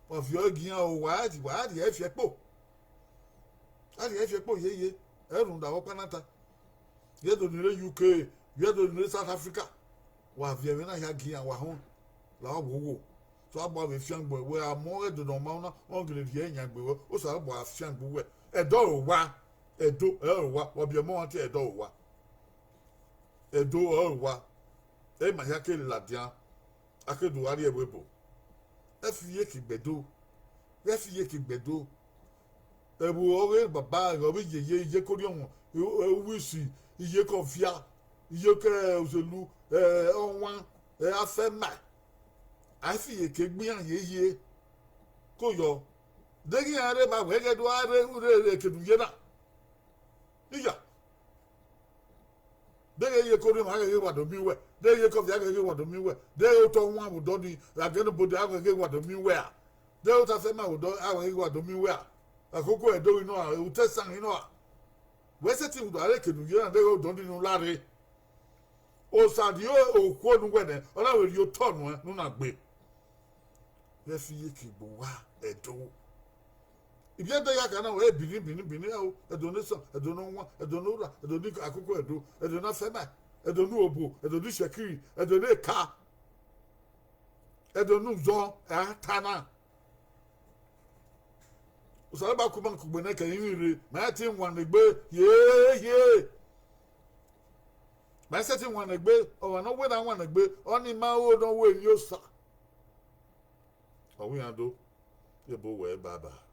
Speaker 1: wa vieux guian o wa di e fi epo ye erun da wo kanata ye do ni UK ye do ni South Africa wa vieux na ya guian wa hun la wo so abo be fiangbo we amo do no ma na on gele die nya gbe o so abo afiangbo we edo wa obi mo anti edo wa e ma ya ke ladian akedu ari ewebo efiye ki gbedo ebu ore baba obi ye kori ohun ewisi iye confia iye ke oselu onwan afema afiye ke gbian ye koyo degi are ma wege do are kedu ye na iya dege ye kori ma ge wa do mi we dege ye confia ge wa do mi we dege to wan bu do di agenu bodi ge wa do mi we a dege ta fema wo do ge wa do mi we a akoko edo ino a u tesan ino a we se ti do are kedu ye na dege do di nu lare o sadio o ko nu we ne ola we yo tonu nu na gbe we fi ye ki gbo wa edo ibi ede ya kana we bini o edo ne so edo no nwa edo no ra edo ni akoko edo na fema edo nu obo edo ni shekiri edo ne ka edo nu zo atana usala ba kuma kugbe na kan yiri ma ti nwan negbe ye ma se ti nwan negbe o wa no we na nwan negbe oni ma o no we ni o sa o wi ando ye bo we baba